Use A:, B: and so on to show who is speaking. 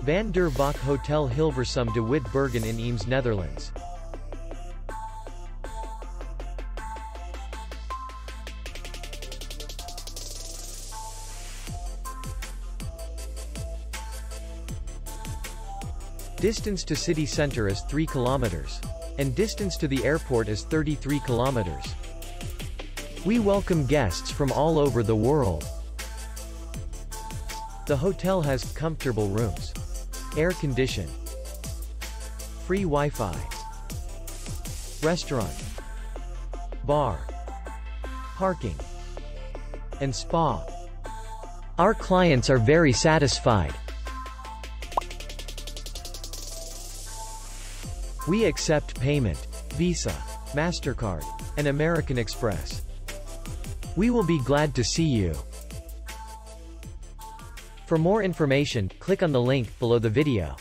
A: Van der Valk Hotel Hilversum De Witte Bergen in Eemnes, Netherlands. Distance to city center is 3 kilometers. And distance to the airport is 33 kilometers. We welcome guests from all over the world. The hotel has comfortable rooms, air condition, free Wi-Fi, restaurant, bar, parking, and spa. Our clients are very satisfied. We accept payment, Visa, MasterCard, and American Express. We will be glad to see you. For more information, click on the link below the video.